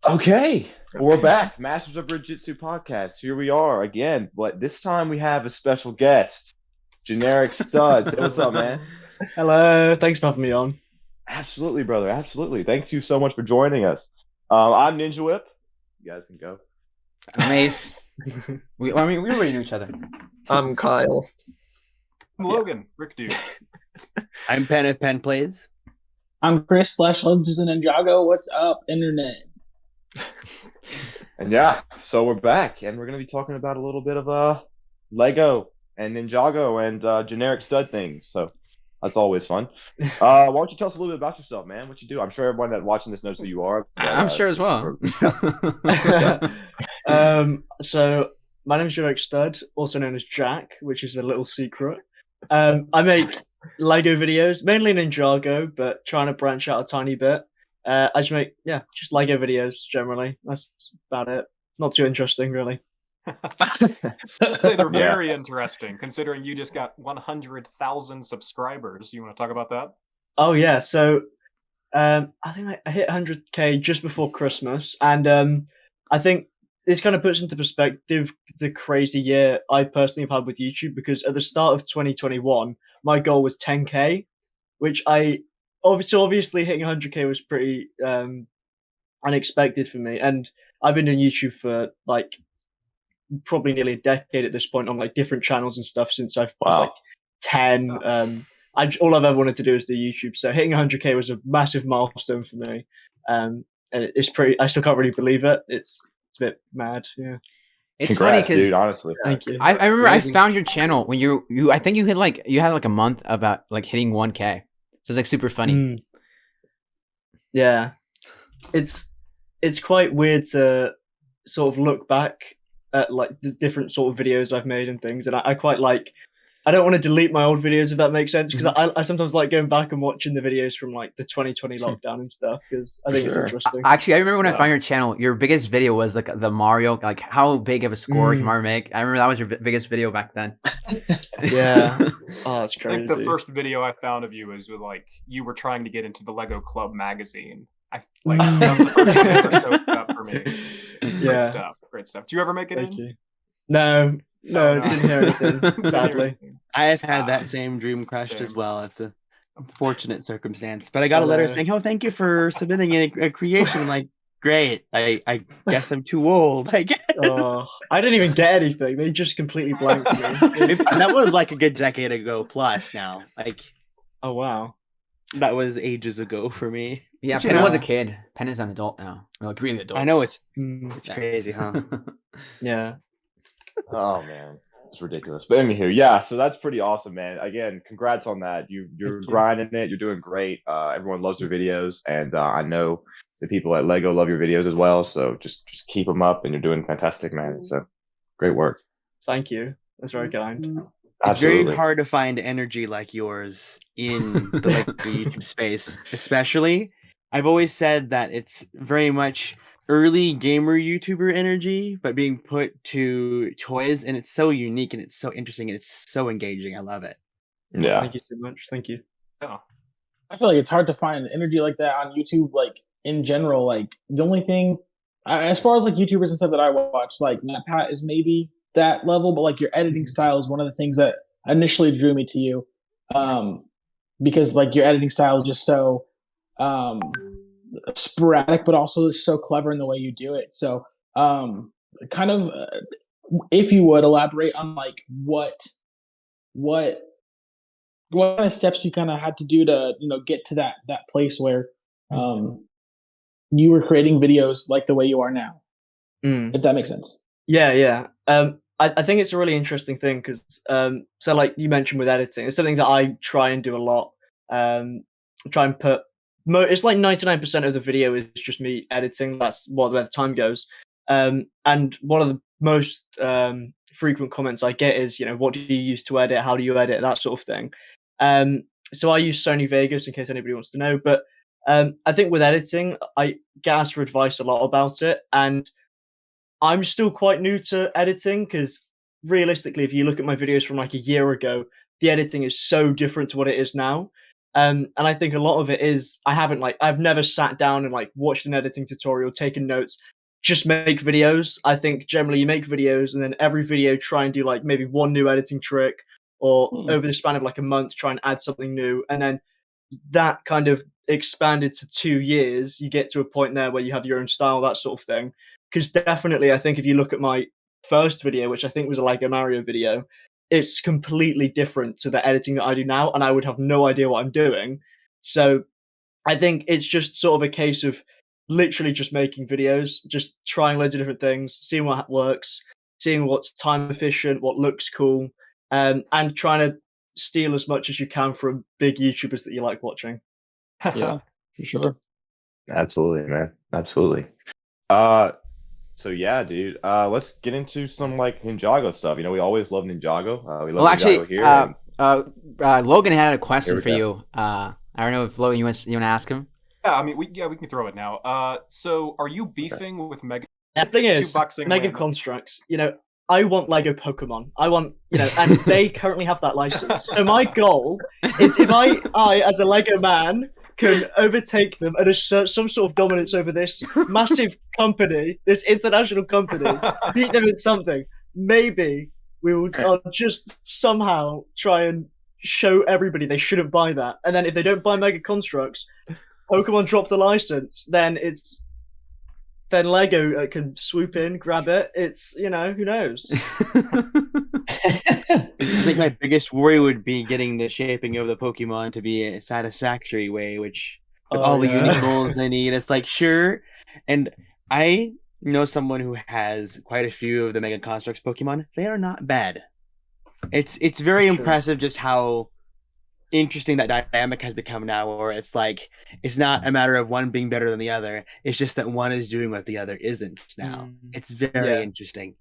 Okay, we're back. Masters of Brickjitzu Podcast. Here we are again, but this time we have a special guest, Generic Stud. Say what's up, man? Hello, thanks for having me on. Absolutely, brother. Absolutely. Thank you so much for joining us. I'm Ninja Whip. You guys can go. Mace. We already knew each other. I'm Kyle. I'm Logan, Rick Dude. I'm Penn of Penplays. I'm Chris / Legends and Ninjago. What's up, internet? And yeah, so we're back, and we're going to be talking about a little bit of Lego and Ninjago and generic stud things. So that's always fun. Why don't you tell us a little bit about yourself, man? What you do? I'm sure everyone that watching this knows who you are. But, I'm sure as well. So my name is Generic Stud, also known as Jack, which is a little secret. I make Lego videos, mainly Ninjago, but trying to branch out a tiny bit. I just make just Lego videos generally. That's about it. Not too interesting, really. They're very interesting, considering you just got 100,000 subscribers. You want to talk about that? Oh yeah, so I think I hit 100K just before Christmas, and I think this kind of puts into perspective the crazy year I personally have had with YouTube, because at the start of 2021, my goal was 10K, which obviously hitting 100K was pretty unexpected for me, and I've been doing YouTube for like probably nearly a decade at this point on like different channels and stuff since I was like 10. All I've ever wanted to do is do YouTube, so hitting 100K was a massive milestone for me, and it's pretty. I still can't really believe it. It's a bit mad, yeah. It's funny because honestly, thank you. I remember Amazing. I found your channel when you I think you had like a month about like hitting 1K. So it's like super funny. Yeah, it's quite weird to sort of look back at like the different sort of videos I've made and things, and I quite like. I don't want to delete my old videos if that makes sense, because I sometimes like going back and watching the videos from like the 2020 lockdown and stuff, because I think it's interesting. Actually, I remember when I found your channel, your biggest video was like the Mario, like how big of a score can Mario make? I remember that was your biggest video back then. Yeah. Oh, that's crazy. I think the first video I found of you was with like you were trying to get into the Lego Club magazine. That was the first thing that ever showed up for me. Yeah. Great stuff. Do you ever make it Thank in? you. No, didn't hear anything, sadly. I have had that same dream crushed as well. It's a fortunate circumstance. But I got a letter saying, "Oh, thank you for submitting a creation." I'm like, great. I guess I'm too old, I guess. Oh, I didn't even get anything. They just completely blanked me. That was like a good decade ago plus now. Like, oh, wow. That was ages ago for me. Yeah, Penn was a kid. Penn is an adult now. Like really adult. I know it's crazy, huh? Yeah. Oh man, it's ridiculous. But anywho, yeah, so that's pretty awesome, man. Again, congrats on that. You're grinding it. You're doing great. Everyone loves your videos, and I know the people at Lego love your videos as well. So just keep them up, and you're doing fantastic, man. So great work. Thank you. That's very kind. It's very hard to find energy like yours in the Lego YouTube space, especially. I've always said that it's very much early gamer YouTuber energy, but being put to toys, and it's so unique and it's so interesting and it's so engaging. I love it. Yeah. Thank you so much. Thank you. Oh. I feel like it's hard to find energy like that on YouTube, like in general. Like the only thing, as far as like YouTubers and stuff that I watch, like MatPat is maybe that level, but like your editing style is one of the things that initially drew me to you, because like your editing style is just so sporadic, but also so clever in the way you do it. So kind of if you would elaborate on like what kind of steps you kind of had to do to get to that place where you were creating videos like the way you are now, if that makes sense. Yeah. I think it's a really interesting thing because so like you mentioned with editing, it's something that I try and do a lot. Try and put it's like 99% of the video is just me editing. That's where the time goes. And one of the most frequent comments I get is, what do you use to edit? How do you edit? That sort of thing. So I use Sony Vegas in case anybody wants to know. But I think with editing, I get asked for advice a lot about it. And I'm still quite new to editing because realistically, if you look at my videos from like a year ago, the editing is so different to what it is now. And I think a lot of it is I've never sat down and like watched an editing tutorial, taken notes, just make videos. I think generally you make videos and then every video try and do like maybe one new editing trick, or over the span of like a month try and add something new, and then that kind of expanded to 2 years, you get to a point there where you have your own style, that sort of thing. Because definitely, I think if you look at my first video, which I think was a Lego Mario video, it's completely different to the editing that I do now, and I would have no idea what I'm doing. So I think it's just sort of a case of literally just making videos, just trying loads of different things, seeing what works, seeing what's time efficient, what looks cool, and trying to steal as much as you can from big YouTubers that you like watching. Yeah, for sure. Absolutely, man. Absolutely. So yeah, dude. Let's get into some like Ninjago stuff. You know, we always love Ninjago. We love Ninjago here. Logan had a question Here for we you. I don't know if Logan, you want to ask him? Yeah, I mean, we can throw it now. So are you beefing with Mega? The thing is, Mega Construx, you know, I want Lego Pokemon. I want, you know, and they currently have that license. So my goal is if I as a Lego man can overtake them and assert some sort of dominance over this massive company, this international company, beat them in something, maybe we will just somehow try and show everybody they shouldn't buy that. And then if they don't buy Mega Construx, Pokemon drop the license, then Lego can swoop in, grab it. It's, you know, who knows? I think my biggest worry would be getting the shaping of the Pokemon to be a satisfactory way, which with all the unique goals they need. It's like, sure. And I know someone who has quite a few of the Mega Construx Pokemon. They are not bad. It's very impressive just how interesting that dynamic has become now, where it's like it's not a matter of one being better than the other. It's just that one is doing what the other isn't now. It's very interesting.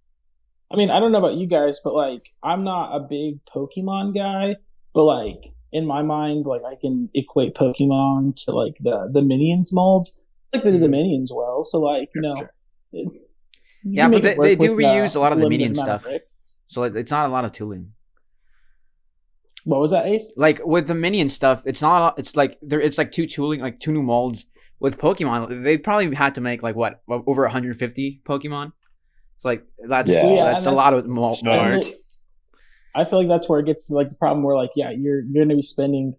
I mean, I don't know about you guys, but like I'm not a big Pokemon guy, but like in my mind, like I can equate Pokemon to like the Minions molds. Like they do the Minions well, so like, you know. Yeah, but they do reuse a lot of the Minion stuff. So it's not a lot of tooling. What was that, Ace? Like with the Minion stuff, it's not. It's like two tooling, like two new molds. With Pokemon, they probably had to make like what, over 150 Pokemon. It's like that's a lot of molds. I feel like that's where it gets to like the problem where like you're going to be spending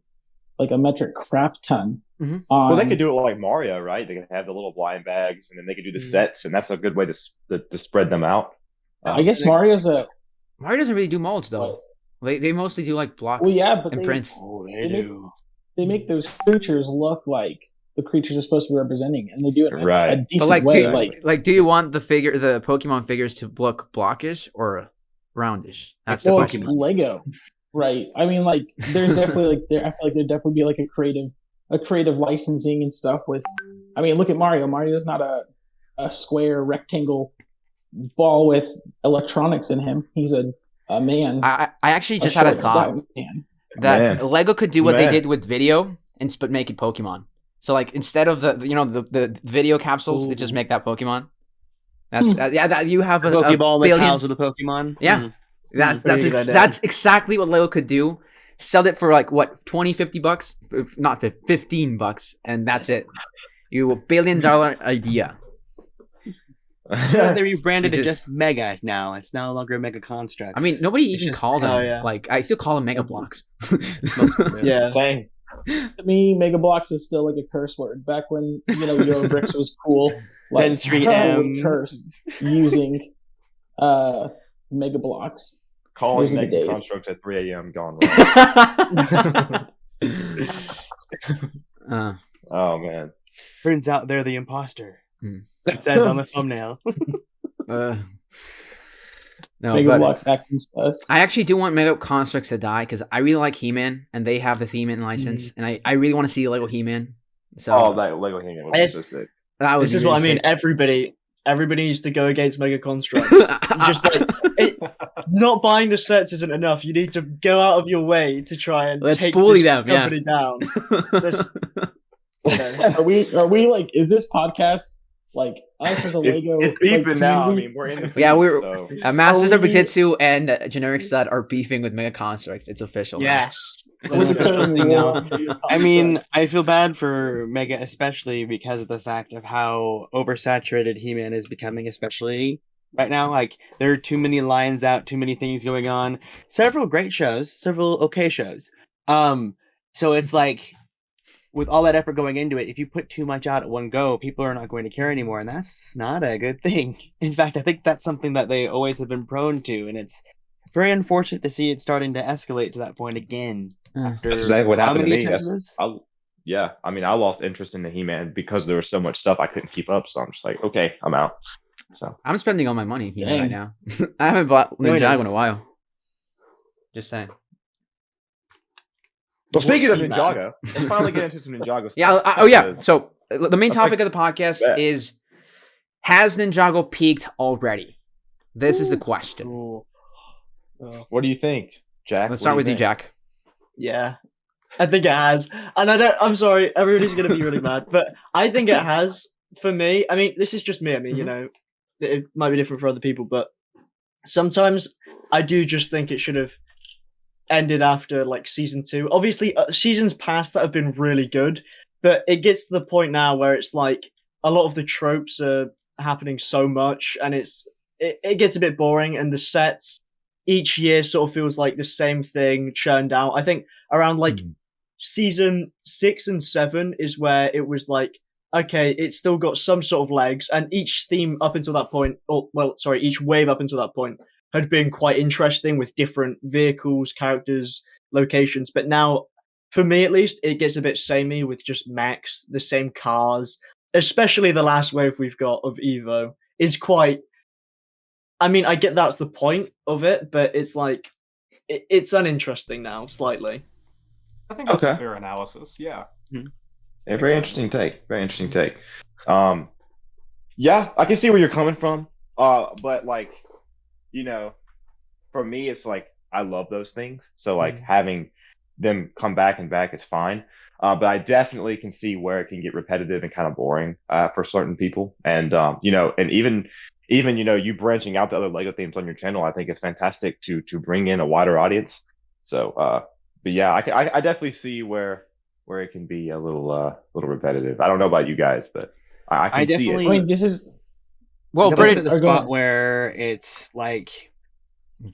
like a metric crap ton. Well, they could do it like Mario, right? They could have the little blind bags, and then they could do the sets, and that's a good way to spread them out. I guess Mario doesn't really do molds though. They mostly do like blocks. Well, yeah, but and prints. They make those creatures look like the creatures are supposed to be representing, and they do it in a decent but way. Do you want the Pokemon figures to look blockish or roundish? That's the question. Lego, right? I mean, like, there's definitely I feel like there'd definitely be like a creative licensing and stuff with. I mean, look at Mario. Mario's not a square rectangle ball with electronics in him. He's a man. I actually just had a thought that Lego could do what they did with video but make it Pokemon. So like instead of the video capsules, they just make that Pokemon. That's that you have a Pokeball billion... the tiles of the Pokemon. Yeah, that's exactly what Lego could do. Sell it for like what, $20-$50, not $15, and that's it. You $1 billion idea. They rebranded it just Mega now. It's no longer Mega Construx. I mean, nobody even called them. Like, I still call them Mega Blocks. Same. To me, Mega Blocks is still like a curse word. Back when Euro Bricks was cool, like 3M curse using Mega Blocks. Calling Mega Construx at 3 a.m. gone wrong. Oh man! Turns out they're the imposter. It says on the thumbnail. No, Mega Blocks acting sus. I actually do want Mega Construx to die because I really like He-Man and they have the He-Man license, and I really want to see Lego He-Man. So that Lego He-Man was so sick. This is what I mean. Everybody needs to go against Mega Construx. Just like not buying the sets isn't enough. You need to go out of your way to try and take bully this them, company down. Are we like? Is this podcast like us as a It's, Lego it's beefing now. I community- mean, we're in the Yeah, beef, we're so. Masters of we- Brickjitzu and Generic Stud are beefing with Mega Construx. It's official. now. Yes. It's we're an official declaring thing war now. on Mega I mean, Construct. I feel bad for Mega, especially because of the fact of how oversaturated He-Man is becoming, especially right now. Like, there are too many lines out, too many things going on. Several great shows, several okay shows. So it's like, with all that effort going into it, if you put too much out at one go, people are not going to care anymore, and that's not a good thing. In fact, I think that's something that they always have been prone to, and it's very unfortunate to see it starting to escalate to that point again. After That's exactly what how happened to many me. attempts of this? Yeah, I mean, I lost interest in the He-Man because there was so much stuff I couldn't keep up. So I'm just like, okay, I'm out. So I'm spending all my money here Dang. right now. I haven't bought Really? Ninjago in a while. Just saying. well, speaking of He-Man? Ninjago, let's finally get into some Ninjago stuff. Yeah. Oh yeah. because- So the main That's topic like- of the podcast Bet. is: has Ninjago peaked already? This is the question. Ooh. Oh. What do you think, Jack? Let's What start do with you, think? Jack. Yeah. I think it has. And I'm sorry, everybody's gonna be really mad, but I think it has for me. I mean, this is just me. I mean, you know, it might be different for other people, but sometimes I do just think it should have ended after like season 2. Obviously, seasons past that have been really good, but it gets to the point now where it's like a lot of the tropes are happening so much, and it gets a bit boring, and the sets each year sort of feels like the same thing churned out. I think around like season 6 and 7 is where it was like, okay, it's still got some sort of legs, and each theme up until that point, each wave up until that point had been quite interesting with different vehicles, characters, locations. But now, for me at least, it gets a bit samey with just mechs, the same cars. Especially the last wave we've got of Evo is quite. I mean, I get that's the point of it, but it's like it's uninteresting now slightly. I think that's a Okay. fair analysis. Yeah. Yeah, Makes very sense. interesting take. Very interesting take. Yeah, I can see where you're coming from. But like, you know, for me, it's like I love those things. So like having them come back and back is fine. But I definitely can see where it can get repetitive and kind of boring for certain people. And you know, and even you know, you branching out to other Lego themes on your channel, I think it's fantastic to bring in a wider audience. So, but yeah, I definitely see where it can be a little repetitive. I don't know about you guys, but I can see definitely- it. I mean, this is Well, That's Brandon, at the or go spot ahead. where it's like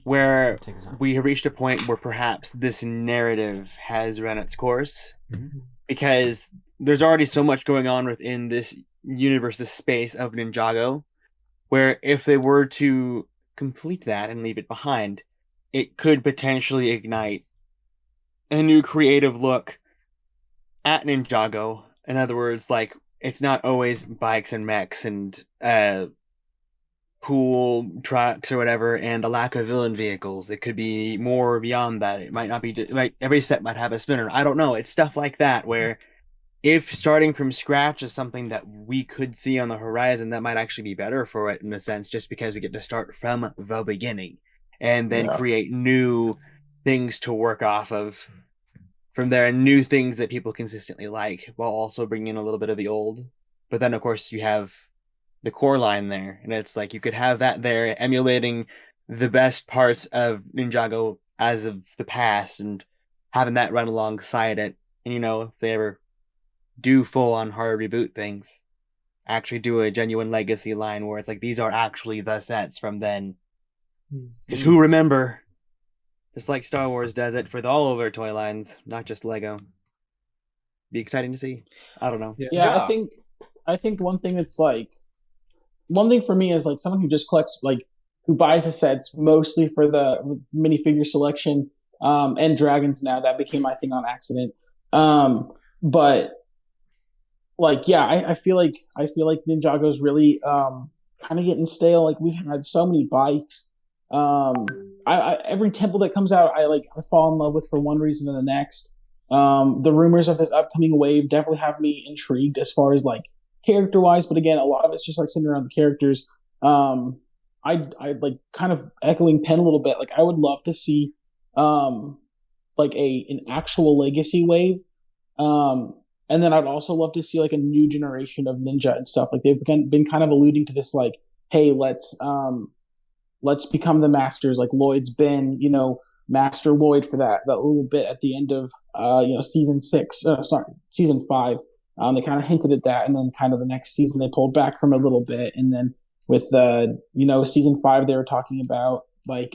where Take this out. we have reached a point where perhaps this narrative has run its course because there's already so much going on within this universe, this space of Ninjago, where if they were to complete that and leave it behind, it could potentially ignite a new creative look at Ninjago. In other words, like, it's not always bikes and mechs and cool trucks or whatever, and a lack of villain vehicles. It could be more beyond that. It might not be like every set might have a spinner. I don't know. It's stuff like that where if starting from scratch is something that we could see on the horizon, that might actually be better for it in a sense, just because we get to start from the beginning and then create new things to work off of from there, and new things that people consistently like, while also bringing in a little bit of the old. But then, of course, you have the core line there, and it's like you could have that there emulating the best parts of Ninjago as of the past and having that run alongside it. And, you know, if they ever do full-on hard reboot things, actually do a genuine legacy line where it's like, these are actually the sets from then. Because who remember? Just like Star Wars does it for all of their toy lines, not just Lego. Be exciting to see. I don't know. Yeah, Yeah. I think one thing for me is like someone who just collects, like, who buys the sets mostly for the minifigure selection, and dragons. Now that became my thing on accident. But like, yeah, I feel like Ninjago's really kind of getting stale. Like, we've had so many bikes. I every temple that comes out, I fall in love with for one reason or the next. The rumors of this upcoming wave definitely have me intrigued as far as like character wise, but again, a lot of it's just like sitting around the characters. I like kind of echoing Penn a little bit. Like, I would love to see like an actual legacy wave. And then I'd also love to see like a new generation of ninja and stuff. Like they've been kind of alluding to this, like, hey, let's become the masters. Like Lloyd's been, Master Lloyd for that little bit at the end of season 6. Season 5. They kind of hinted at that, and then kind of the next season they pulled back from it a little bit, and then with season 5 they were talking about like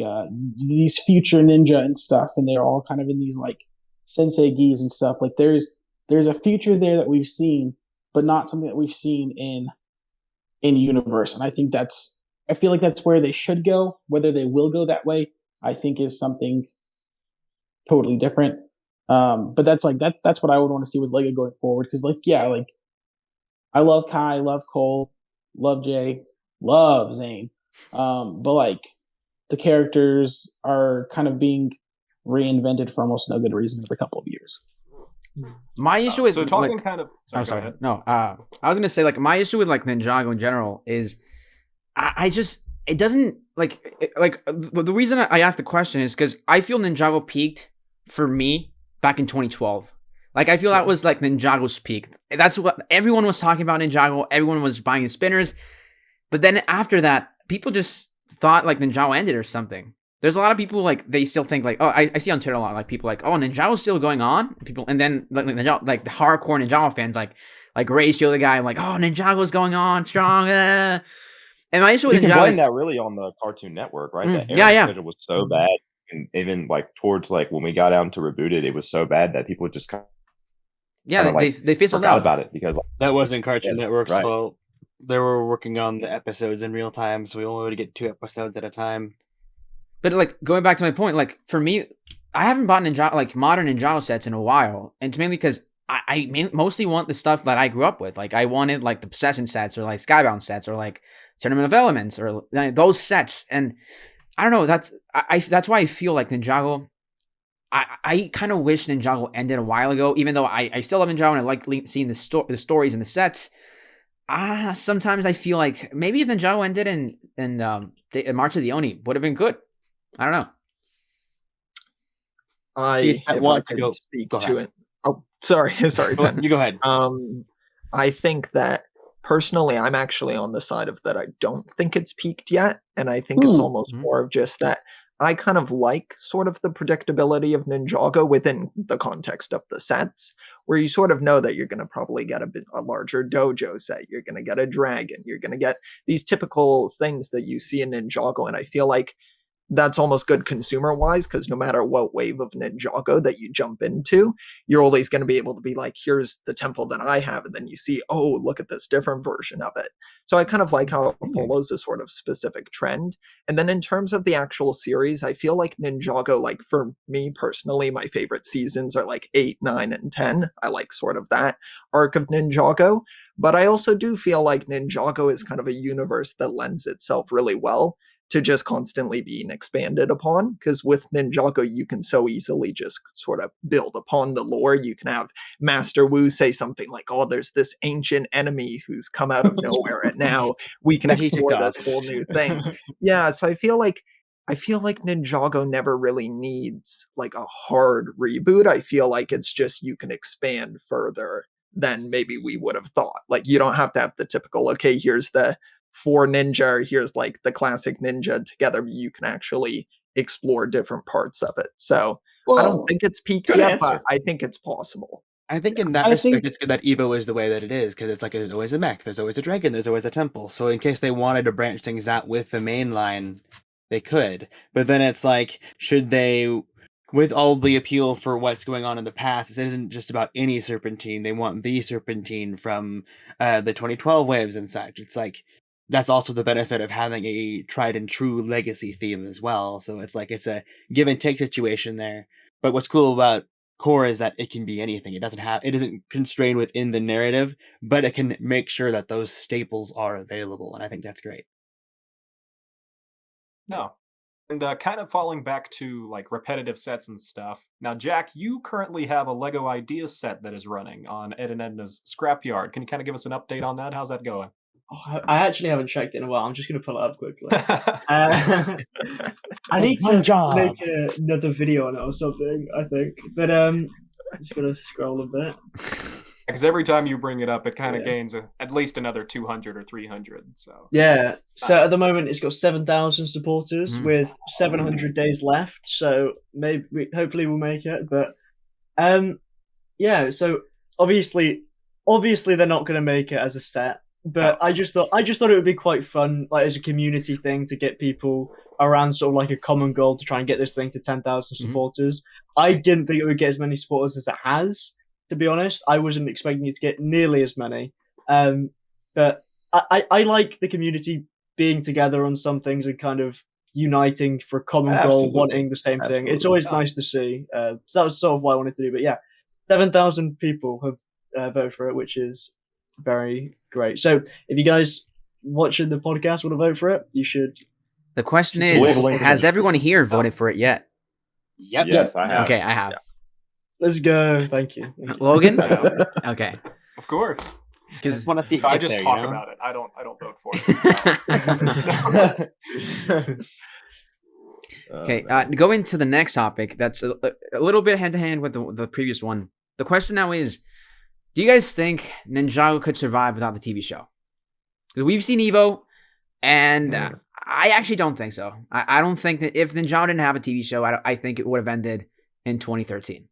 these future ninja and stuff, and they're all kind of in these like sensei gis and stuff. Like there's a future there that we've seen, but not something that we've seen in universe. And I feel like that's where they should go. Whether they will go that way, I think is something totally different. But that's what I would want to see with Lego going forward. Because I love Kai, love Cole, love Jay, love Zane. But like the characters are kind of being reinvented for almost no good reason every couple of years. My issue is so talking like, kind of. Sorry. No, I was gonna say like my issue with like Ninjago in general is I just it doesn't the reason I asked the question is because I feel Ninjago peaked for me back in 2012. Like I feel that was like Ninjago's peak. That's what everyone was talking about. Ninjago, everyone was buying the spinners, but then after that, people just thought like Ninjago ended or something. There's a lot of people like they still think like, oh, I see on Twitter a lot like people like, oh, Ninjago's still going on. And then like the hardcore Ninjago fans like Ratio the guy like, oh, Ninjago's going on strong. And my issue with Ninjago, you can blame is that really on the Cartoon Network, right? That schedule was so bad, and even like towards like when we got down to Rebooted, it was so bad that people just kind of they fizzled forgot out about it because that wasn't Cartoon Network's right. fault. They were working on the episodes in real time, so we only would get 2 episodes at a time. But like going back to my point, like for me, I haven't bought modern Ninjago sets in a while, and it's mainly because I mostly want the stuff that I grew up with. Like I wanted like the Possession sets or like Skybound sets or like Tournament of Elements or those sets, and I don't know. That's why I feel like Ninjago. I kind of wish Ninjago ended a while ago, even though I still love Ninjago and I like seeing the stories and the sets. Sometimes I feel like maybe if Ninjago ended in March of the Oni would have been good. I don't know. If I could speak to it. Oh, sorry, Ben. You go ahead. I think that personally, I'm actually on the side of that. I don't think it's peaked yet, and I think it's almost more of just that. I kind of like sort of the predictability of Ninjago within the context of the sets, where you sort of know that you're going to probably get a larger dojo set, you're going to get a dragon, you're going to get these typical things that you see in Ninjago, and I feel like that's almost good consumer-wise, because no matter what wave of Ninjago that you jump into, you're always going to be able to be like, here's the temple that I have, and then you see, oh, look at this different version of it. So I kind of like how it follows a sort of specific trend. And then in terms of the actual series, I feel like Ninjago, like for me personally, my favorite seasons are like 8, 9, and 10. I like sort of that arc of Ninjago. But I also do feel like Ninjago is kind of a universe that lends itself really well to just constantly being expanded upon, because with Ninjago you can so easily just sort of build upon the lore. You can have Master Wu say something like, oh, there's this ancient enemy who's come out of nowhere and now we can explore this whole new thing. Yeah, so I feel like Ninjago never really needs like a hard reboot. I feel like it's just you can expand further than maybe we would have thought. Like you don't have to have the typical, okay, here's the 4 ninja, here's like the classic ninja together. You can actually explore different parts of it. So I don't think it's peaked yet, but I think it's possible. I think in that respect, it's good that Evo is the way that it is, because it's like there's always a mech, there's always a dragon, there's always a temple. So in case they wanted to branch things out with the main line, they could. But then it's like, should they, with all the appeal for what's going on in the past, it isn't just about any Serpentine. They want the Serpentine from the 2012 waves and such. It's like, that's also the benefit of having a tried and true legacy theme as well. So it's like it's a give and take situation there. But what's cool about Core is that it can be anything. It isn't constrained within the narrative, but it can make sure that those staples are available, and I think that's great. No. And kind of falling back to like repetitive sets and stuff. Now, Jack, you currently have a Lego Ideas set that is running on Ed and Edna's Scrapyard. Can you kind of give us an update on that? How's that going? Oh, I actually haven't checked in a while. I'm just going to pull it up quickly. I need to make another video on it or something, I think. But I'm just going to scroll a bit. Because every time you bring it up, it kind of gains at least another 200 or 300. So yeah. So at the moment, it's got 7,000 supporters with 700 days left. So hopefully, we'll make it. But yeah. So obviously, they're not going to make it as a set. But I just thought it would be quite fun, like as a community thing, to get people around sort of like a common goal to try and get this thing to 10,000 supporters. I didn't think it would get as many supporters as it has. To be honest, I wasn't expecting it to get nearly as many. But I like the community being together on some things and kind of uniting for a common goal, wanting the same thing. It's always nice to see. So that was sort of what I wanted to do. But yeah, 7,000 people have voted for it, which is very great. So if you guys watching the podcast want to vote for it, you should. The question is, has everyone here voted for it yet? Yep. Yes, I have. Okay, I have. Yeah. Let's go. Thank you. Logan? Okay. Of course. Because I just want to see. I just talk about it. I don't vote for it. Okay. Going to the next topic. That's a little bit hand to hand with the previous one. The question now is, do you guys think Ninjago could survive without the TV show? Because we've seen Evo, and I actually don't think so. I don't think that if Ninjago didn't have a TV show, I think it would have ended in 2013.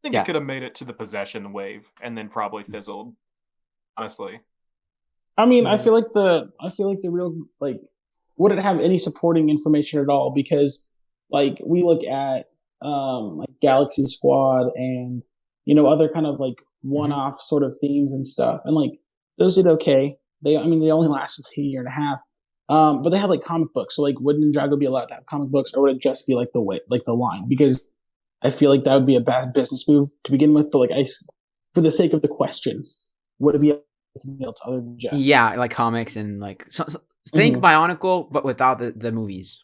I think it could have made it to the possession wave and then probably fizzled. Honestly, I mean, I feel like the real would it have any supporting information at all? Because like we look at like Galaxy Squad and other kind of like one-off sort of themes and stuff, and like those did okay. They only lasted like a year and a half, but they had like comic books. So like, would Ninjago be allowed to have comic books, or would it just be like the line? Because I feel like that would be a bad business move to begin with. But like, for the sake of the question, would it be anything else other than just like comics and like think Bionicle, but without the movies.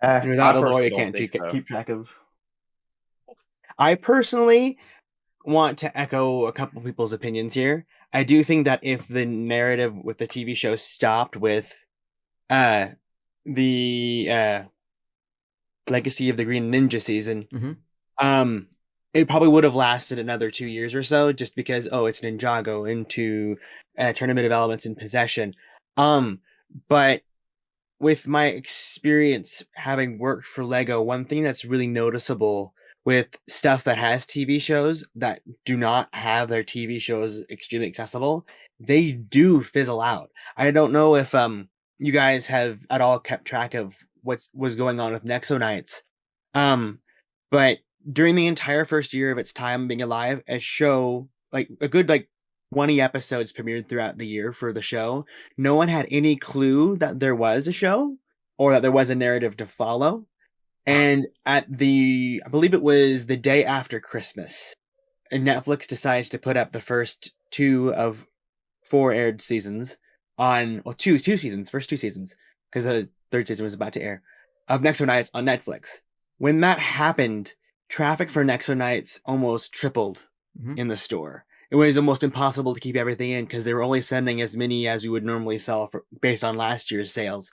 Without a lawyer, you can't keep track of. I personally want to echo a couple people's opinions here. I do think that if the narrative with the TV show stopped with the Legacy of the Green Ninja season, it probably would have lasted another 2 years or so, just because it's Ninjago into tournament of elements in possession. But with my experience having worked for Lego, one thing that's really noticeable with stuff that has TV shows that do not have their TV shows extremely accessible, they do fizzle out. I don't know if you guys have at all kept track of what was going on with Nexo Knights. But during the entire first year of its time being alive, a show, like a good 20 episodes premiered throughout the year for the show. No one had any clue that there was a show or that there was a narrative to follow. And I believe it was the day after Christmas, and Netflix decides to put up the first 2 of 4 aired seasons on, first 2 seasons, because the 3rd season was about to air, of Nexo Knights on Netflix. When that happened, traffic for Nexo Knights almost tripled in the store. It was almost impossible to keep everything in because they were only sending as many as we would normally sell based on last year's sales.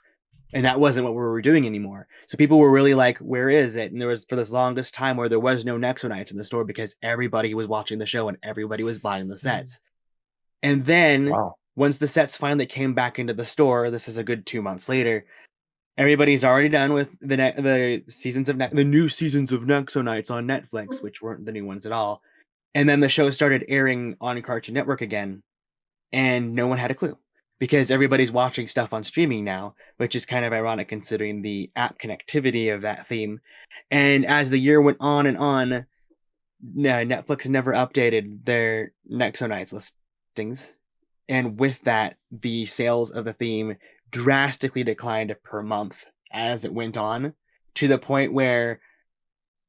And that wasn't what we were doing anymore. So people were really like, where is it? And there was, for this longest time, where there was no Nexo Knights in the store because everybody was watching the show and everybody was buying the sets. And then once the sets finally came back into the store, this is a good 2 months later, everybody's already done with the new seasons of Nexo Knights on Netflix, which weren't the new ones at all. And then the show started airing on Cartoon Network again, and no one had a clue. Because everybody's watching stuff on streaming now, which is kind of ironic considering the app connectivity of that theme. And as the year went on and on, Netflix never updated their Nexo Knights listings. And with that, the sales of the theme drastically declined per month as it went on, to the point where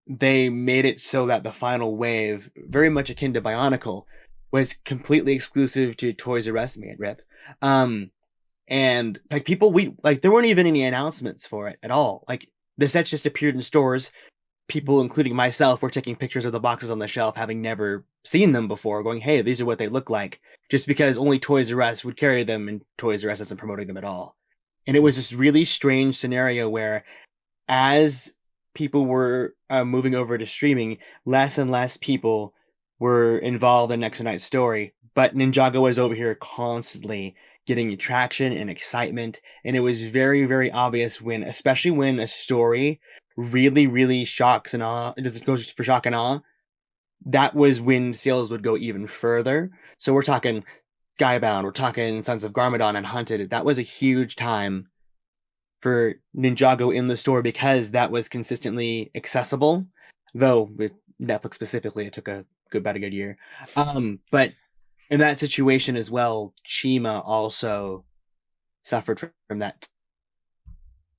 they made it so that the final wave, very much akin to Bionicle, was completely exclusive to Toys R Us, rip. And like people, there weren't even any announcements for it at all. Like the sets just appeared in stores. People, including myself, were taking pictures of the boxes on the shelf, having never seen them before, going, hey, these are what they look like, just because only Toys R Us would carry them and Toys R Us isn't promoting them at all. And it was this really strange scenario where, as people were moving over to streaming, less and less people were involved in Next Night's story, but Ninjago was over here constantly getting traction and excitement, and it was very, very obvious especially when a story really, really shocks and awe, it just goes for shock and awe, that was when sales would go even further. So we're talking Skybound, we're talking Sons of Garmadon and Hunted. That was a huge time for Ninjago in the store because that was consistently accessible, though with Netflix specifically, it took about a good year. But in that situation as well, Chima also suffered from that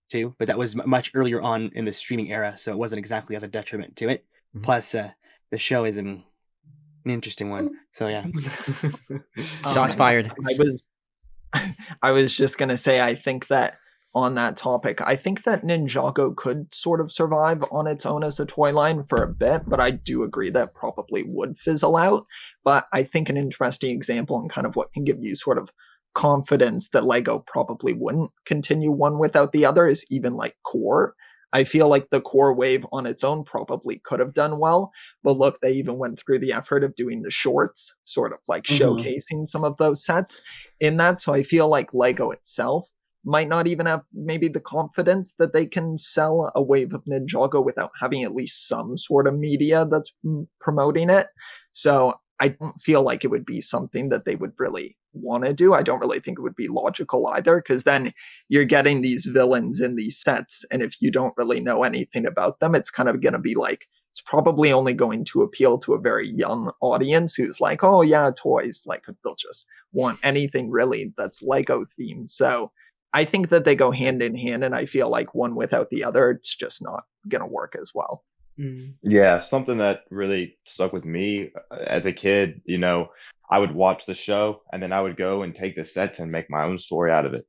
too, but that was much earlier on in the streaming era, so it wasn't exactly as a detriment to it. Mm-hmm. Plus, the show is an interesting one, so yeah. Shots fired. I was just gonna say, I think that on that topic, I think that Ninjago could sort of survive on its own as a toy line for a bit, but I do agree that probably would fizzle out. But I think an interesting example and kind of what can give you sort of confidence that Lego probably wouldn't continue one without the other is even like Core. I feel like the Core wave on its own probably could have done well, but look, they even went through the effort of doing the shorts, sort of like showcasing some of those sets in that. So I feel like Lego itself might not even have maybe the confidence that they can sell a wave of Ninjago without having at least some sort of media that's promoting it. So I don't feel like it would be something that they would really want to do. I don't really think it would be logical either, because then you're getting these villains in these sets, and if you don't really know anything about them, it's kind of going to be like, it's probably only going to appeal to a very young audience who's like, oh yeah, toys, like they'll just want anything really that's Lego themed. So I think that they go hand in hand, and I feel like one without the other, it's just not going to work as well. Yeah, something that really stuck with me as a kid, I would watch the show and then I would go and take the sets and make my own story out of it.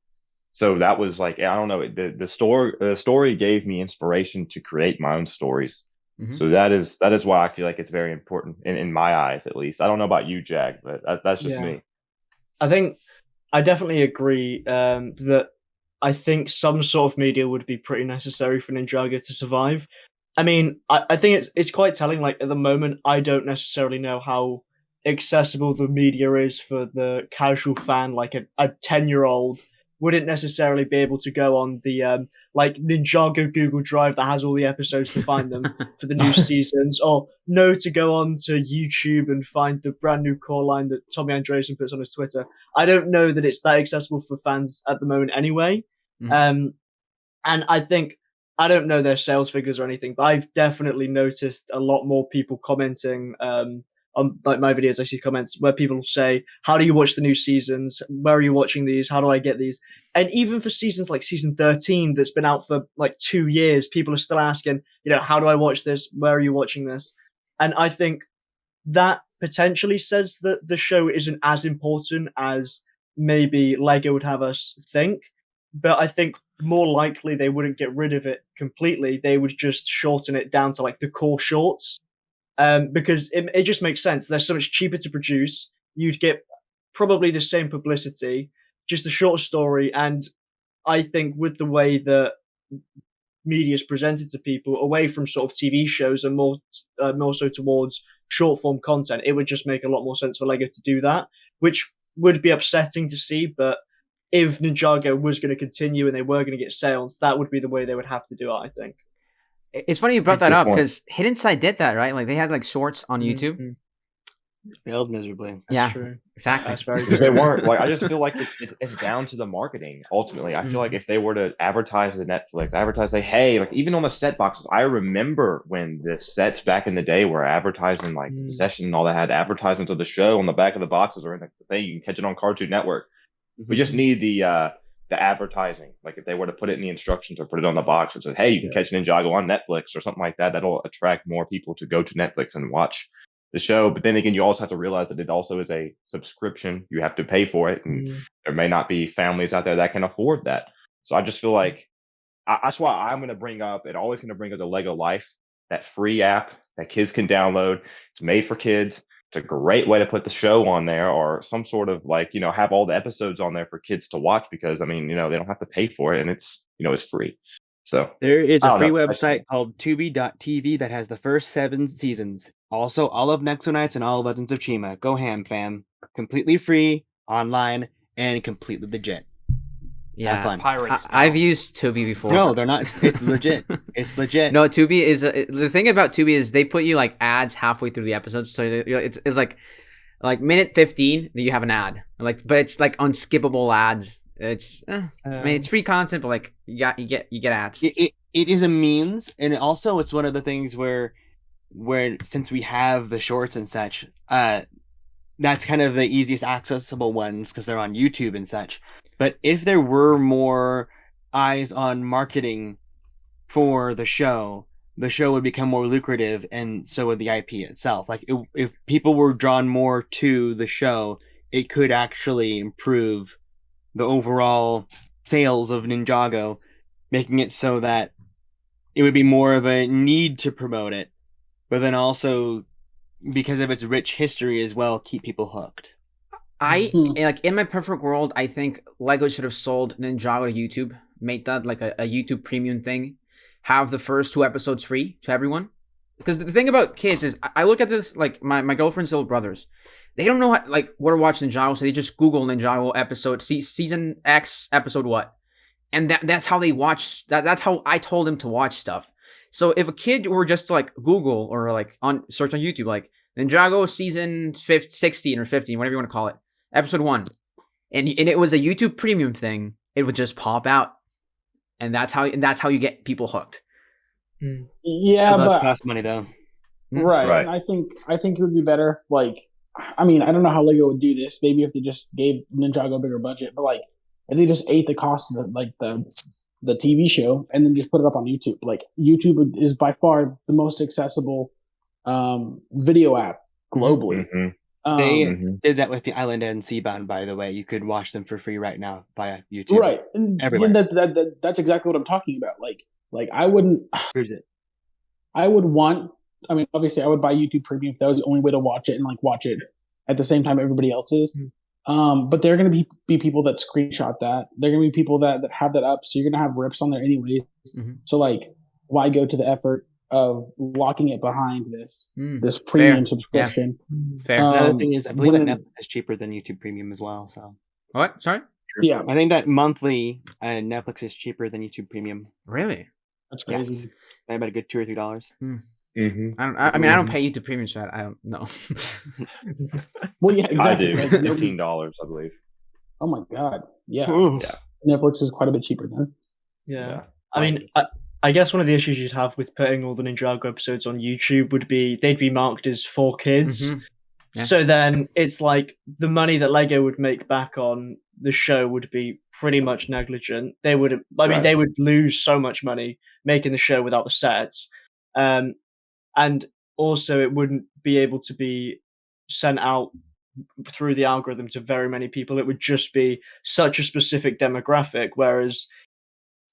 So that was like, I don't know, the story gave me inspiration to create my own stories. Mm-hmm. So that is why I feel like it's very important in my eyes, at least. I don't know about you, Jack, but that's just me. I think I definitely agree that I think some sort of media would be pretty necessary for Ninjago to survive. I mean, I think it's quite telling. Like at the moment, I don't necessarily know how accessible the media is for the casual fan. Like a 10-year-old wouldn't necessarily be able to go on the like Ninjago Google Drive that has all the episodes to find them for the new seasons, or know to go on to YouTube and find the brand new core line that Tommy Andreessen puts on his Twitter. I don't know that it's that accessible for fans at the moment anyway. Mm-hmm. And I think, I don't know their sales figures or anything, but I've definitely noticed a lot more people commenting on like my videos. I see comments where people say, how do you watch the new seasons? Where are you watching these? How do I get these? And even for seasons like season 13 that's been out for like 2 years, people are still asking, how do I watch this? Where are you watching this? And I think that potentially says that the show isn't as important as maybe Lego would have us think. But I think more likely they wouldn't get rid of it completely. They would just shorten it down to like the core shorts. Because it just makes sense. They're so much cheaper to produce. You'd get probably the same publicity, just a short story. And I think with the way that media is presented to people, away from sort of TV shows and more so towards short form content, it would just make a lot more sense for Lego to do that, which would be upsetting to see. But if Ninjago was going to continue and they were going to get sales, that would be the way they would have to do it, I think. It's funny you brought that up because Hidden Side did that, right? Like they had like shorts on YouTube. Mm-hmm. Failed miserably. That's true. Exactly. That's very because they weren't like. I just feel like it's down to the marketing. Ultimately, I feel like if they were to advertise the Netflix, say, hey, like even on the set boxes. I remember when the sets back in the day were advertising like the Possession and all that had advertisements of the show on the back of the boxes or in the thing. You can catch it on Cartoon Network. Mm-hmm. We just need the advertising. Like if they were to put it in the instructions or put it on the box and say, hey, you can catch Ninjago on Netflix or something like that, that'll attract more people to go to Netflix and watch the show. But then again, you also have to realize that it also is a subscription. You have to pay for it. And there may not be families out there that can afford that. So I just feel like that's why I'm going to bring up, and always going to bring up the Lego Life, that free app that kids can download. It's made for kids. It's a great way to put the show on there, or some sort of like, have all the episodes on there for kids to watch, because I mean, they don't have to pay for it, and it's, it's free. So there is a free website called Tubi.tv that has the first 7 seasons Also, all of Nexo Knights and all of Legends of Chima. Go ham, fam. Completely free, online, and completely legit. Yeah, Have fun. Pirates. I've used Tubi before. No, they're not. It's legit. It's legit. No, Tubi is the thing about Tubi is they put you like ads halfway through the episodes, so it's like minute 15 that you have an ad, like, but it's like unskippable ads. It's I mean it's free content, but like you get ads. It is a means, and also it's one of the things where since we have the shorts and such, that's kind of the easiest accessible ones because they're on YouTube and such. But if there were more eyes on marketing for the show would become more lucrative, and so would the IP itself. Like, if people were drawn more to the show, it could actually improve the overall sales of Ninjago, making it so that it would be more of a need to promote it, but then also, because of its rich history as well, keep people hooked. Like, in my perfect world, I think Lego should have sold Ninjago to YouTube, made that like a YouTube premium thing, have the first 2 episodes free to everyone. Because the thing about kids is, I look at this, like, my girlfriend's little brothers, they don't know where to watch Ninjago, so they just Google Ninjago episode, season X, episode what. And that's how they watch, that's how I told them to watch stuff. So if a kid were just to, like, Google or, like, search on YouTube, like, Ninjago season 16 or 15, whatever you want to call it, episode 1, and it was a YouTube premium thing, it would just pop out, and that's how you get people hooked. Yeah, Still does but cost money though. right. And I think it would be better if, like, I mean, I don't know how Lego would do this. Maybe if they just gave Ninjago a bigger budget, but like if they just ate the cost of the TV show and then just put it up on YouTube. Like, YouTube is by far the most accessible video app globally. Mm-hmm. They did that with the Island and Seabound, by the way. You could watch them for free right now via YouTube. Right. And everywhere. That's exactly what I'm talking about. Like I wouldn't. Proves it. I would want. I mean, obviously, I would buy YouTube Premium if that was the only way to watch it and like watch it at the same time everybody else is. But there are going to be people that screenshot that. There are going to be people that have that up. So you're going to have rips on there anyways. So like, why go to the effort of locking it behind this premium subscription? Yeah. Fair. Another thing is, I believe that Netflix is cheaper than YouTube Premium as well. So what? Sorry. Yeah, I think that monthly Netflix is cheaper than YouTube Premium. Really? That's crazy. Yes. By about a good $2 or $3. I mean, I don't pay YouTube Premium, so I don't know. Well, yeah, exactly. I do. Like, $15, I believe. Oh my god. Yeah. Yeah. Netflix is quite a bit cheaper then. Yeah. I mean, I guess one of the issues you'd have with putting all the Ninjago episodes on YouTube would be they'd be marked as for kids. Yeah. So then it's like the money that Lego would make back on the show would be pretty much negligent. They would, they would lose so much money making the show without the sets. And also it wouldn't be able to be sent out through the algorithm to very many people. It would just be such a specific demographic, whereas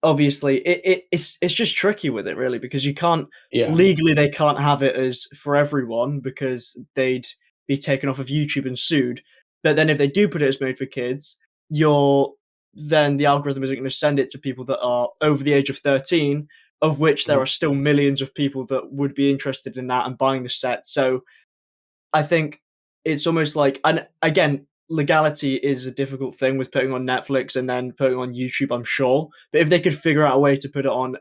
obviously it's just tricky with it, really, because you can't legally, they can't have it as for everyone because they'd be taken off of YouTube and sued. But then if they do put it as made for kids, then the algorithm isn't going to send it to people that are over the age of 13, of which there are still millions of people that would be interested in that and buying the set. So I think it's almost like, and again, legality is a difficult thing with putting on Netflix and then putting on YouTube, I'm sure. But if they could figure out a way to put it on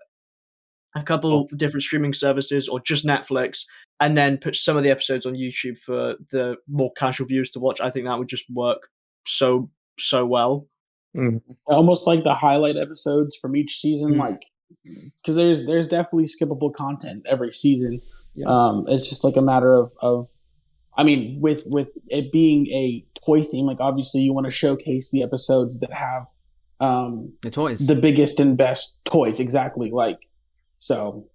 a couple different streaming services or just Netflix and then put some of the episodes on YouTube for the more casual viewers to watch, I think that would just work so well. Almost like the highlight episodes from each season, like, because there's definitely skippable content every season. It's just like a matter of I mean, with it being a toy theme, like obviously you want to showcase the episodes that have the toys, the biggest and best toys, exactly. Like, so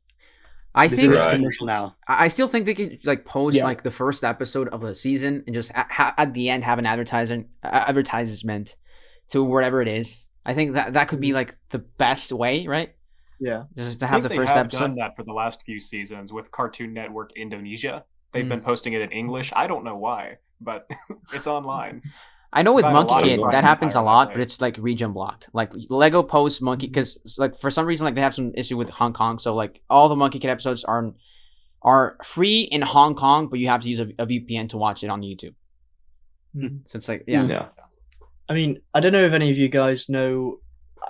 I think it's commercial now. I still think they could like post like the first episode of a season and just at the end have an advertisement to whatever it is. I think that could be like the best way, right? Yeah, just to have the first episode. Done that for the last few seasons with Cartoon Network Indonesia. They've been posting it in English. I don't know why, but it's online. I know with Monkey Kid that happens a lot, but it's like region blocked. Like Lego posts Monkey because like for some reason like they have some issue with Hong Kong, so like all the Monkey Kid episodes are are free in Hong Kong, but you have to use a VPN to watch it on YouTube. So it's like, yeah. I mean, I don't know if any of you guys know.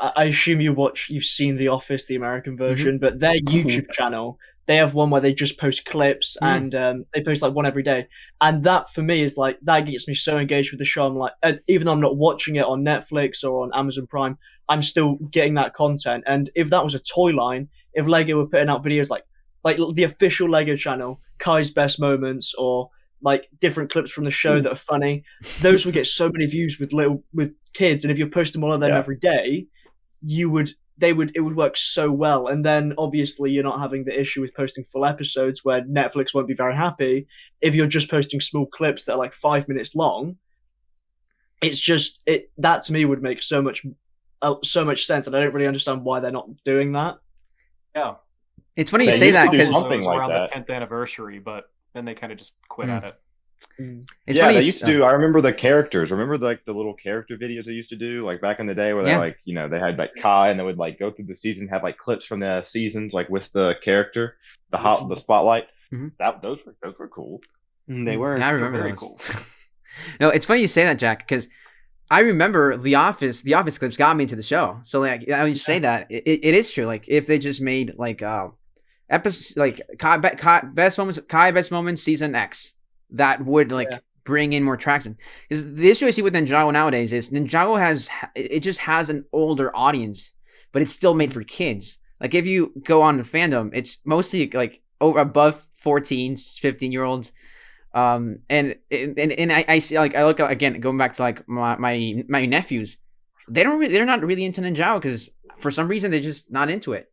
I assume you've seen The Office, the American version, but their YouTube channel, they have one where they just post clips and they post like one every day. And that for me is like, that gets me so engaged with the show. I'm like, even though I'm not watching it on Netflix or on Amazon Prime, I'm still getting that content. And if that was a toy line, if Lego were putting out videos like the official Lego channel, Kai's Best Moments, or like different clips from the show that are funny, those would get so many views with kids. And if you're posting one of them every day, it would work so well. And then obviously you're not having the issue with posting full episodes where Netflix won't be very happy. If you're just posting small clips that are like 5 minutes long, it's just that to me would make so much sense, and I don't really understand why they're not doing that. Yeah, it's funny you say that because something like around the 10th anniversary, but then they kind of just quit at it. It's funny. They used to do. I remember the characters. Remember the little character videos they used to do, like back in the day, where they like, they had like Kai, and they would like go through the season, have like clips from the seasons, like with the character, the spotlight. Those were cool. They were. I remember very those. Cool. No, it's funny you say that, Jack, because I remember the Office clips got me into the show. So like, I would say that it is true. Like if they just made like episodes like Kai Best Moments season X, that would bring in more traction. Because the issue I see with Ninjago nowadays is Ninjago just has an older audience, but it's still made for kids. Like if you go on the fandom, it's mostly like above 14, 15-year-olds. And I see, like, I look again, going back to like my nephews, they're not really into Ninjago because for some reason they're just not into it.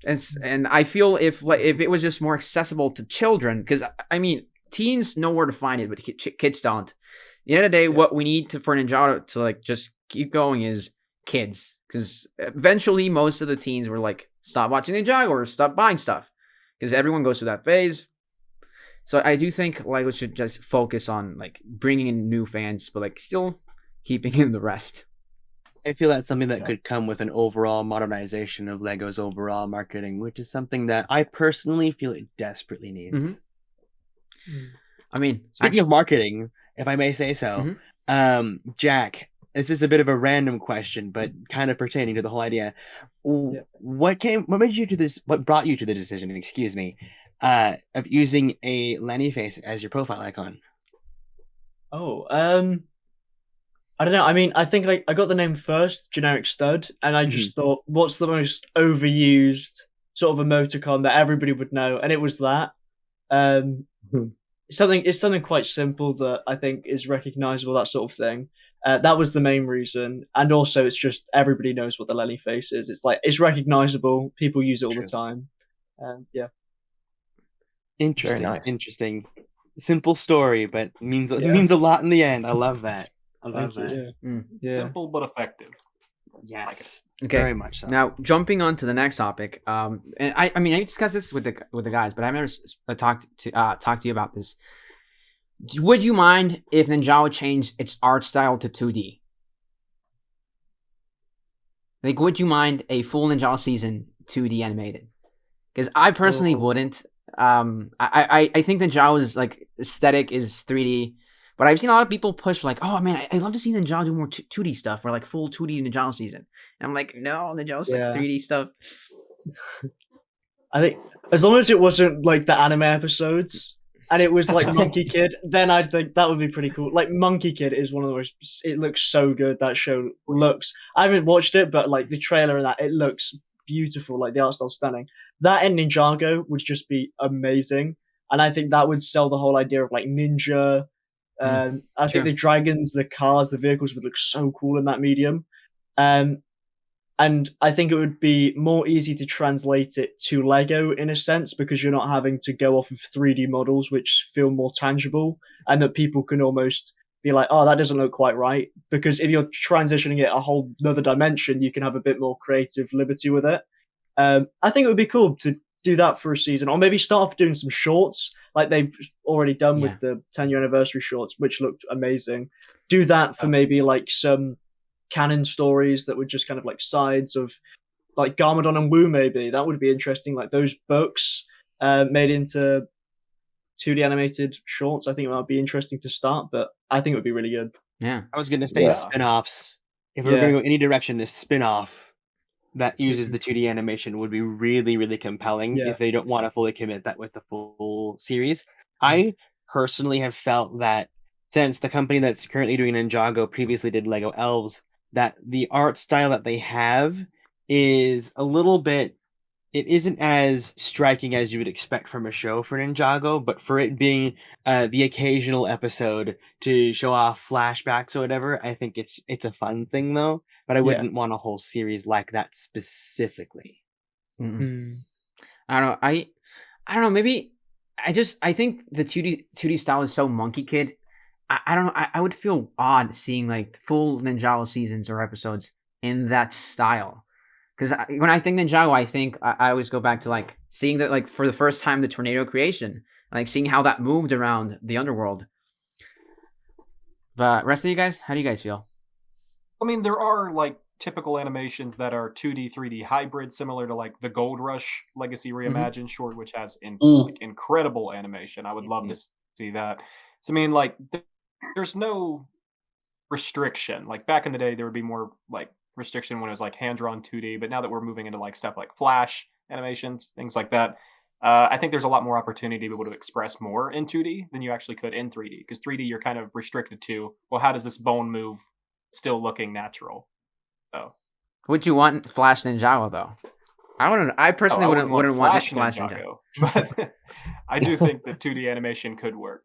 And I feel if it was just more accessible to children, because I mean, teens know where to find it, but kids don't. At the end of the day, what we need for Ninjago to like just keep going is kids, because eventually most of the teens were like, stop watching Ninjago or stop buying stuff, because everyone goes through that phase. So I do think Lego should just focus on like bringing in new fans, but like still keeping in the rest. I feel that's something that could come with an overall modernization of Lego's overall marketing, which is something that I personally feel it desperately needs. I mean, speaking of marketing, if I may say so, Jack, this is a bit of a random question, but kind of pertaining to the whole idea. What made you do this? What brought you to the decision? Excuse me. Of using a Lenny face as your profile icon? I don't know. I mean, I think I got the name first, Generic Stud, and I just thought, what's the most overused sort of emoticon that everybody would know? And it was that. It's something quite simple that I think is recognizable, that sort of thing. That was the main reason. And also, it's just everybody knows what the Lenny face is. It's like, it's recognizable. People use it all the time. Yeah. Interesting. Very nice. Interesting. Simple story, but means a lot in the end. I love that. I love that. Yeah. Simple but effective. Yes. Okay. Very much so. Now jumping on to the next topic. And I mean I discussed this with the guys, but I've never talked to you about this. Would you mind if Ninjago changed its art style to 2D? Like, would you mind a full Ninjago season 2D animated? Because I personally wouldn't. I think Ninjago's like aesthetic is 3D, but I've seen a lot of people push like, oh man, I'd love to see Ninjago do more 2D stuff or like full 2D Ninjago season. And I'm like, no, Ninjago's like 3D stuff. I think as long as it wasn't like the anime episodes and it was like Monkey Kid, then I think that would be pretty cool. Like Monkey Kid is one of the most. It looks so good. That show looks. I haven't watched it, but like the trailer and that, it looks beautiful. Like the art style's stunning. That and Ninjago would just be amazing, and I think that would sell the whole idea of like ninja. I think the dragons, the cars, the vehicles would look so cool in that medium. And I think it would be more easy to translate it to Lego in a sense, because you're not having to go off of 3D models, which feel more tangible, and that people can almost be like, oh, that doesn't look quite right. Because if you're transitioning it a whole other dimension, you can have a bit more creative liberty with it. I think it would be cool to do that for a season, or maybe start off doing some shorts like they've already done with the 10-year anniversary shorts, which looked amazing. Do that for maybe like some canon stories that were just kind of like sides of like Garmadon and Wu. Maybe that would be interesting, like those books made into 2D animated shorts, I think it might be interesting to start. But I think it would be really good. Yeah, I was gonna say spin-offs. If we were Yeah. gonna go any direction, this spin-off that uses the 2D animation would be really, really compelling Yeah. if they don't want to fully commit that with the full series. I personally have felt that since the company that's currently doing Ninjago previously did Lego Elves, that the art style that they have is a little bit, it isn't as striking as you would expect from a show for Ninjago, but for it being the occasional episode to show off flashbacks or whatever, I think it's a fun thing though. But I wouldn't want a whole series like that specifically. I don't know. I don't know. Maybe I think the 2D style is so Monkey Kid. I don't know. I would feel odd seeing like full Ninjago seasons or episodes in that style. Because when I think Ninjago, I always go back to like seeing that like for the first time the tornado creation, like seeing how that moved around the underworld. But rest of you guys, how do you guys feel? I mean, there are like typical animations that are 2D, 3D hybrid, similar to like the Gold Rush Legacy Reimagined short, which has like incredible animation. I would love to see that. So I mean, like there's no restriction. Like back in the day, there would be more like restriction when it was like hand-drawn 2D, but now that we're moving into like stuff like Flash animations, things like that, I think there's a lot more opportunity to be able to express more in 2D than you actually could in 3D, because 3D you're kind of restricted to, well, how does this bone move still looking natural? So would you want Flash Ninjago though? I personally wouldn't want Flash Ninjago. But I do think that 2D animation could work.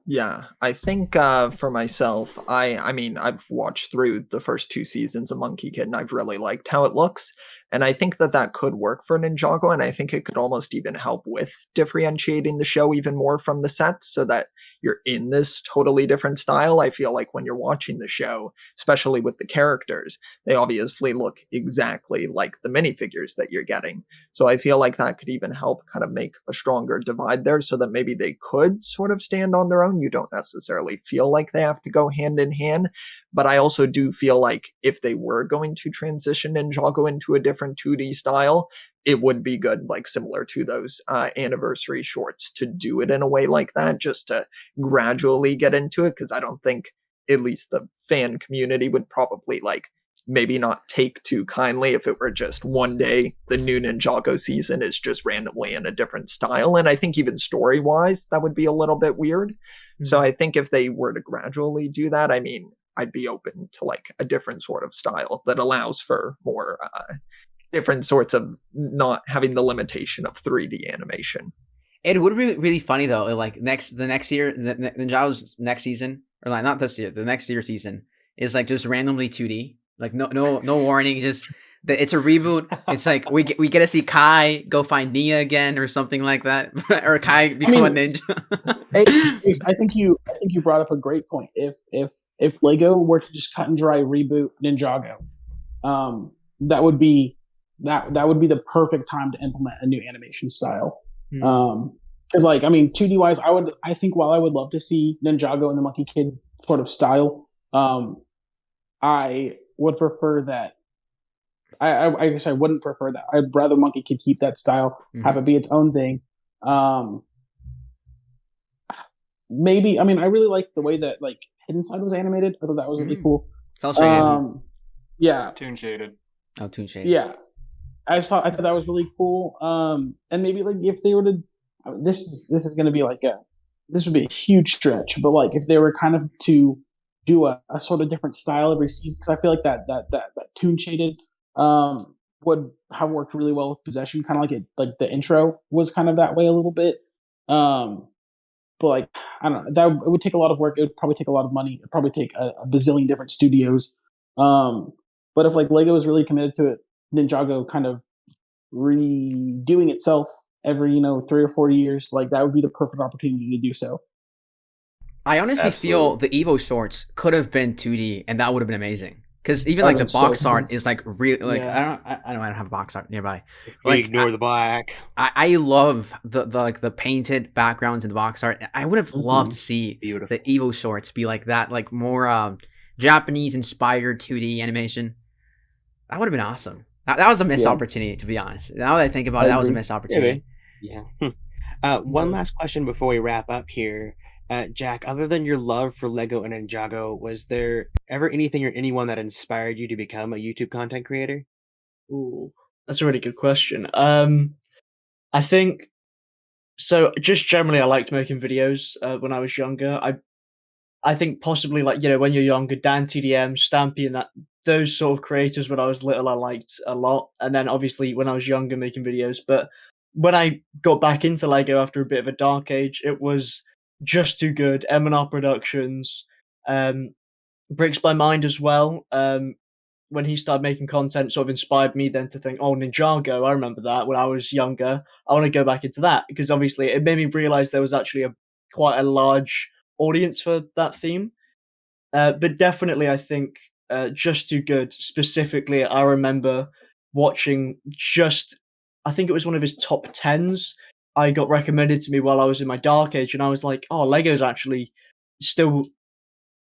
Yeah, I think for myself, I mean, I've watched through the first 2 seasons of Monkey Kid, and I've really liked how it looks. And I think that could work for Ninjago, and I think it could almost even help with differentiating the show even more from the sets, so that you're in this totally different style. I feel like when you're watching the show, especially with the characters, they obviously look exactly like the minifigures that you're getting. So I feel like that could even help kind of make a stronger divide there, so that maybe they could sort of stand on their own. You don't necessarily feel like they have to go hand in hand. But I also do feel like if they were going to transition Ninjago into a different 2D style, it would be good, like similar to those anniversary shorts, to do it in a way like that, just to gradually get into it. Because I don't think at least the fan community would probably like maybe not take too kindly if it were just one day the new Ninjago season is just randomly in a different style. And I think even story-wise, that would be a little bit weird. So I think if they were to gradually do that, I mean, I'd be open to like a different sort of style that allows for more different sorts of not having the limitation of 3D animation. It would be really funny though, like the next year, Ninjago's next season, or like not this year, the next year season is like just randomly 2D, like no warning, just it's a reboot. It's like we get to see Kai go find Nia again or something like that, or Kai become a ninja. I think you brought up a great point. If Lego were to just cut and dry reboot Ninjago, that would be the perfect time to implement a new animation style. Because like, I mean, 2D wise, I think while I would love to see Ninjago in the Monkey Kid sort of style, I would prefer that. I guess I wouldn't prefer that. I'd rather Monkey Kid keep that style, have it be its own thing. Maybe, I mean, I really like the way that like Hidden Side was animated. I thought that was really cool. It's all shaded. Yeah. Toon shaded. Oh, toon shaded. Yeah. I thought that was really cool. And maybe like if they were to, this is going to be like this would be a huge stretch, but like if they were kind of to do a sort of different style every season, because I feel like that toon shaded would have worked really well with Possession, kind of like the intro was kind of that way a little bit. But like, I don't know, it would take a lot of work. It would probably take a lot of money. It'd probably take a bazillion different studios. But if like Lego is really committed to it, Ninjago kind of redoing itself every 3 or 4 years, like that would be the perfect opportunity to do so. I honestly feel the Evo shorts could have been 2D, and that would have been amazing. Because even like the box art is like real. Like I don't have a box art nearby. Like, ignore the black. I love the painted backgrounds in the box art. I would have loved to see the Evo shorts be like that, like more Japanese inspired 2D animation. That would have been awesome. That was a missed opportunity, to be honest. Now that I think about it, that was a missed opportunity. Yeah. One last question before we wrap up here. Jack, other than your love for Lego and Ninjago, was there ever anything or anyone that inspired you to become a YouTube content creator? Ooh, that's a really good question. I think so. Just generally, I liked making videos when I was younger. I think possibly like when you're younger, Dan TDM, Stampy, and those sort of creators. When I was little, I liked a lot, and then obviously when I was younger, making videos. But when I got back into Lego after a bit of a dark age, it was Just Too Good, M&R Productions, Bricks by Mind as well. When he started making content, sort of inspired me then to think, oh, Ninjago, I remember that when I was younger. I want to go back into that because obviously it made me realize there was actually quite a large audience for that theme. But definitely, I think Just Too Good specifically, I remember watching I think it was one of his top 10s. I got recommended to me while I was in my dark age, and I was like, oh, Lego's actually still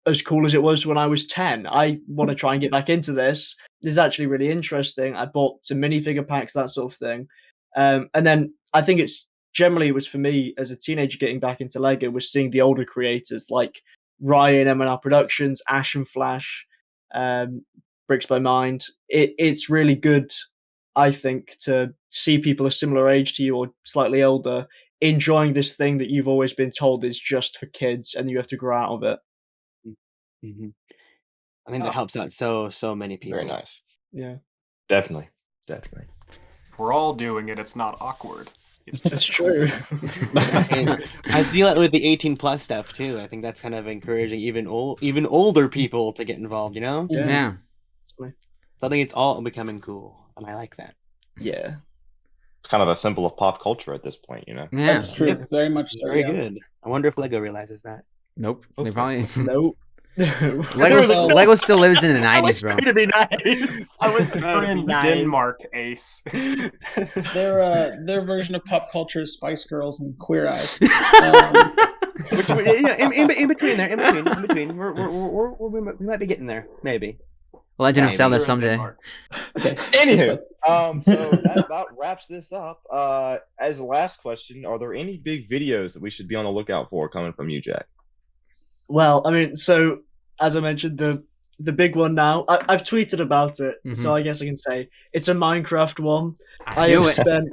as cool as it was when I was 10. I want to try and get back into this. This is actually really interesting. I bought some minifigure packs, that sort of thing. And then I think it was for me as a teenager getting back into Lego was seeing the older creators like Ryan, M&R Productions, Ash and Flash, Bricks by Mind. It's really good, I think, to see people a similar age to you or slightly older enjoying this thing that you've always been told is just for kids and you have to grow out of it. Mm-hmm. I think that helps out so many people. Very nice. Yeah. Definitely. If we're all doing it, it's not awkward. That's true. I feel it with the 18+ stuff too. I think that's kind of encouraging even older people to get involved, Yeah. So I think it's all becoming cool, and I like that. Yeah. It's kind of a symbol of pop culture at this point, Yeah. That's true. Yeah. Very much so. Very good. I wonder if Lego realizes that. Nope. They probably nope. Lego still lives in the 90s, bro. To be nice. I was in Denmark, Ace. Their version of pop culture is Spice Girls and Queer Eye. Which in between there, in between, we might be getting there, maybe. Legend of Zelda someday. Okay. Anywho, so that about wraps this up. As a last question, are there any big videos that we should be on the lookout for coming from you, Jack? Well, I mean, so as I mentioned, the big one now, I've tweeted about it, so I guess I can say it's a Minecraft one. I have spent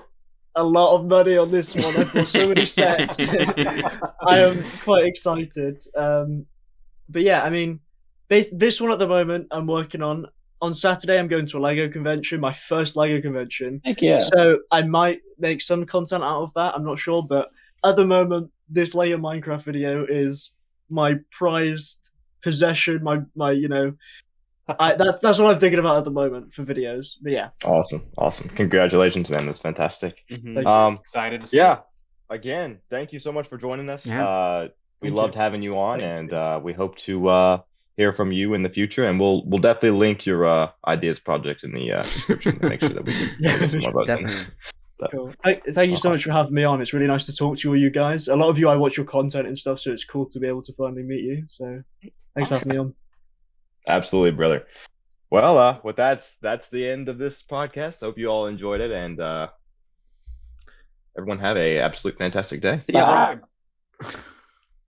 a lot of money on this one. I've bought so many sets. I am quite excited. But yeah, I mean, this one at the moment I'm working on. On Saturday, I'm going to a Lego convention, my first Lego convention. Heck yeah. So I might make some content out of that. I'm not sure, but at the moment, this Lego Minecraft video is my prized possession. My that's what I'm thinking about at the moment for videos. But yeah. Awesome. Congratulations, man. That's fantastic. Excited to see. Yeah. Again, thank you so much for joining us. Yeah. We loved having you on, and we hope to hear from you in the future. And we'll definitely link your ideas project in the description to make sure that we can get some more votes in. So, cool. Thank you so much for having me on. It's really nice to talk to all you guys. A lot of you, I watch your content and stuff, so it's cool to be able to finally meet you. So thanks for having me on. Absolutely, brother. Well, with that's the end of this podcast. Hope you all enjoyed it, and everyone have a absolute fantastic day. Yeah.